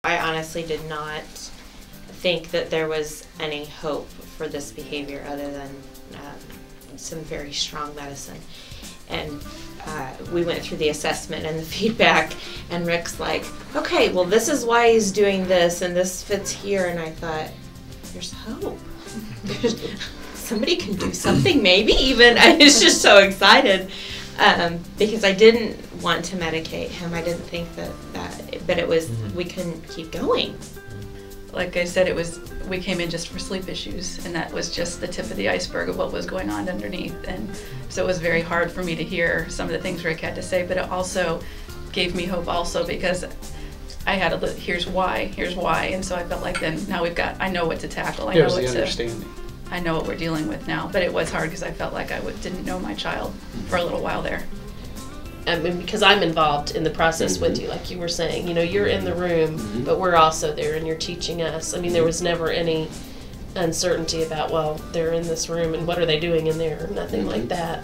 I honestly did not think that there was any hope for this behavior other than some very strong medicine. And we went through the assessment and the feedback, and Rick's like, okay, well, this is why he's doing this, and this fits here. And I thought, there's hope. Somebody can do something, maybe even. I was just so excited because I didn't want to medicate him. I didn't think that but it was, we couldn't keep going. Like I said, we came in just for sleep issues, and that was just the tip of the iceberg of what was going on underneath. And so it was very hard for me to hear some of the things Rick had to say, but it also gave me hope also because I had here's why, and so I felt like then now I know what to tackle. There's the understanding. I know what we're dealing with now, but it was hard because I felt like I didn't know my child for a little while there. I mean, because I'm involved in the process with you, like you were saying. You know, you're in the room, but we're also there, and you're teaching us. I mean, there was never any uncertainty about, well, they're in this room, and what are they doing in there? Nothing like that.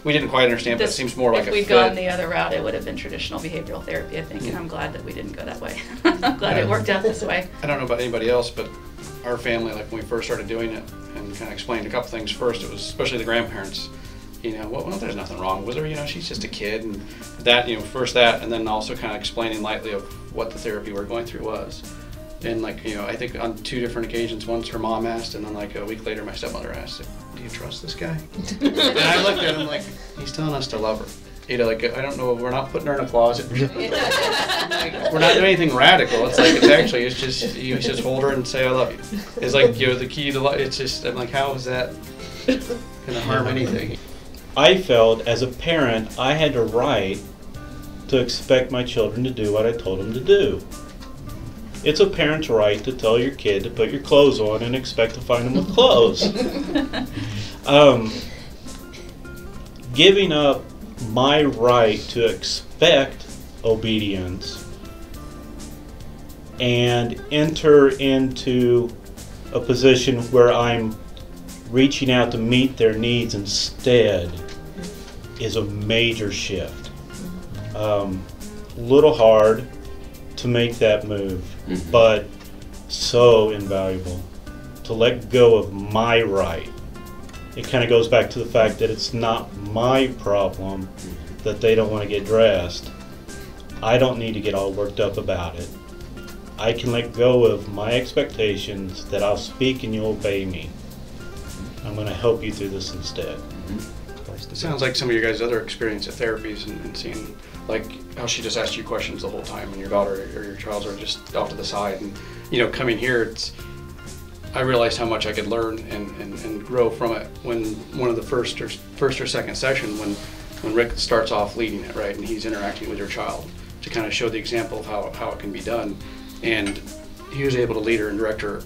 We didn't quite understand, but it seems more like a fit. If we'd gone the other route, it would have been traditional behavioral therapy, I think, and I'm glad that we didn't go that way. I'm glad it worked out this way. I don't know about anybody else, but our family, like when we first started doing it, and kind of explained a couple things first, it was especially the grandparents. You know, well, there's nothing wrong with her. You know, she's just a kid, and that, you know, first that, and then also kind of explaining lightly of what the therapy we're going through was. And like, you know, I think on 2 different occasions, once her mom asked, and then like a week later, my stepmother asked, "Do you trust this guy?" And I looked at him like, he's telling us to love her. You know, like, I don't know, we're not putting her in a closet. Like, we're not doing anything radical. It's like, it's just, you just hold her and say, "I love you." It's like, you know, the key to love. It's just, I'm like, how is that gonna harm anything? I felt as a parent I had a right to expect my children to do what I told them to do. It's a parent's right to tell your kid to put your clothes on and expect to find them with clothes. Giving up my right to expect obedience and enter into a position where I'm reaching out to meet their needs instead is a major shift. Little hard to make that move, but so invaluable to let go of my right. It kind of goes back to the fact that it's not my problem that they don't want to get dressed. I don't need to get all worked up about it. I can let go of my expectations that I'll speak and you'll obey me. I'm going to help you through this instead. It sounds like some of your guys' other experience at therapies and seeing like how she just asked you questions the whole time and your daughter or your child are just off to the side. And, you know, coming here, I realized how much I could learn and grow from it when one of the first or second session when Rick starts off leading it, right, and he's interacting with your child to kind of show the example of how it can be done. And he was able to lead her and direct her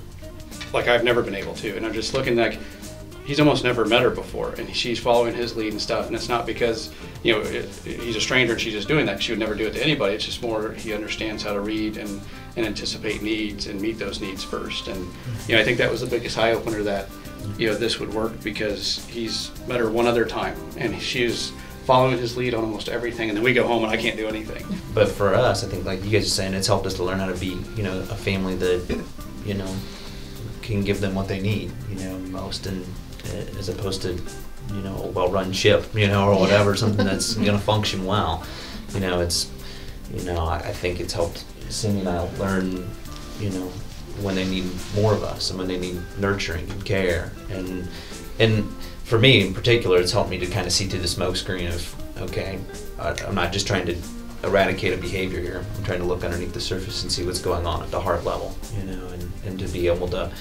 like I've never been able to. And I'm just looking like, he's almost never met her before, and she's following his lead and stuff. And it's not because, you know, he's a stranger and she's just doing that. She would never do it to anybody. It's just more he understands how to read and anticipate needs and meet those needs first. And, you know, I think that was the biggest eye opener that, you know, this would work because he's met her one other time and she's following his lead on almost everything. And then we go home and I can't do anything. But for us, I think like you guys are saying, it's helped us to learn how to be, you know, a family that, you know, can give them what they need, you know, most, and as opposed to, you know, a well-run ship, you know, or whatever, something that's going to function well. You know, it's, you know, I think it's helped Cindy and I learn, you know, when they need more of us and when they need nurturing and care. And for me in particular, it's helped me to kind of see through the smoke screen of, okay, I'm not just trying to eradicate a behavior here. I'm trying to look underneath the surface and see what's going on at the heart level, you know, and to be able to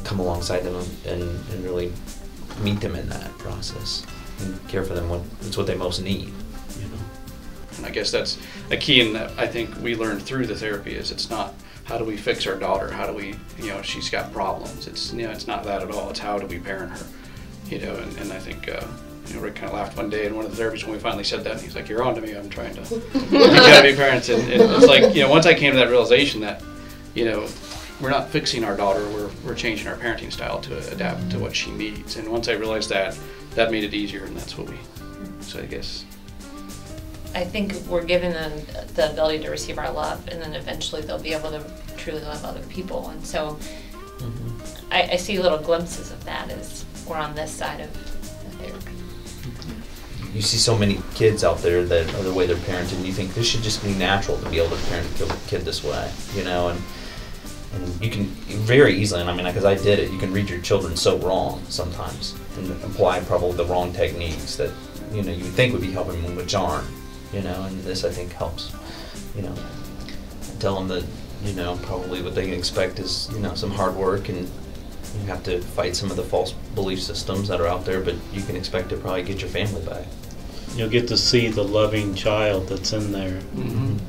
come alongside them and really meet them in that process and care for them it's what they most need, you know. And I guess that's a key in that I think we learned through the therapy is it's not how do we fix our daughter, how do we, you know, she's got problems. It's, you know, it's not that at all. It's how do we parent her, you know. And I think you know, Rick kind of laughed one day in one of the therapies when we finally said that, and he's like, "You're on to me. I'm trying to we gotta be parents." And it's like, you know, once I came to that realization that, you know, we're not fixing our daughter, we're changing our parenting style to adapt to what she needs. And once I realized that, that made it easier, and that's what so I guess I think we're giving them the ability to receive our love, and then eventually they'll be able to truly love other people. And so I see little glimpses of that as we're on this side of therapy. You see so many kids out there that are the way they're parented, and you think this should just be natural to be able to parent a kid this way, you know, and you can very easily, and I mean, because I did it, you can read your children so wrong sometimes and apply probably the wrong techniques that, you know, you would think would be helping them, which aren't, you know, and this I think helps, you know, tell them that, you know, probably what they can expect is, you know, some hard work, and you have to fight some of the false belief systems that are out there, but you can expect to probably get your family back. You'll get to see the loving child that's in there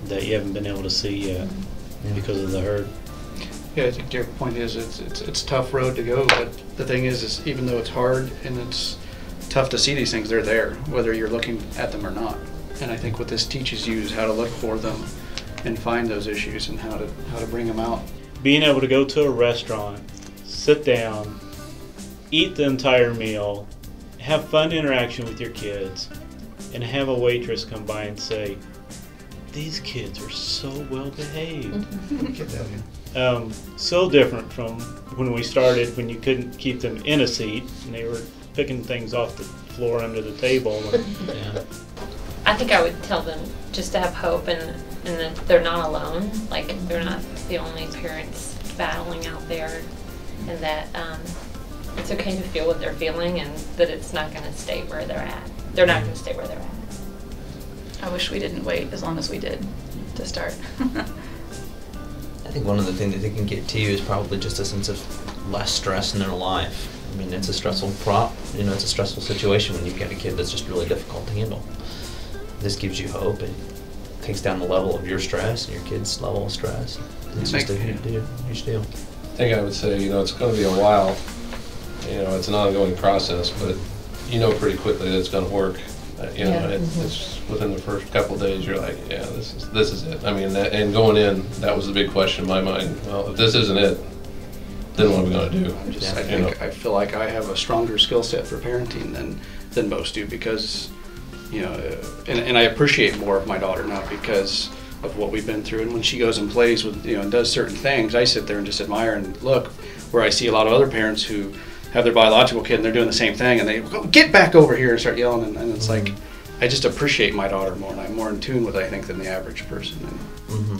that you haven't been able to see yet because of the hurt. Yeah, I think your point is it's a tough road to go, but the thing is even though it's hard and it's tough to see these things, they're there, whether you're looking at them or not. And I think what this teaches you is how to look for them and find those issues and how to bring them out. Being able to go to a restaurant, sit down, eat the entire meal, have fun interaction with your kids, and have a waitress come by and say, "These kids are so well behaved." So different from when we started, when you couldn't keep them in a seat and they were picking things off the floor under the table. And, I think I would tell them just to have hope, and that they're not alone. Like, they're not the only parents battling out there, and that it's okay to feel what they're feeling, and that it's not going to stay where they're at. They're not going to stay where they're at. I wish we didn't wait as long as we did to start. I think one of the things that they can get to you is probably just a sense of less stress in their life. I mean, it's a stressful it's a stressful situation when you've got a kid that's just really difficult to handle. This gives you hope and takes down the level of your stress and your kid's level of stress. It's just a huge deal. I think I would say, it's going to be a while. It's an ongoing process, but you know pretty quickly that it's going to work. It's within the first couple of days you're like, yeah, this is it. I mean, and going in, that was the big question in my mind. Well, if this isn't it, then what are we going to do? I feel like I have a stronger skill set for parenting than most do, because and I appreciate more of my daughter now because of what we've been through. And when she goes and plays with and does certain things, I sit there and just admire and look, where I see a lot of other parents who have their biological kid and they're doing the same thing and they go, "Get back over here," and start yelling, and it's like, I just appreciate my daughter more, and I'm more in tune with, I think, than the average person. And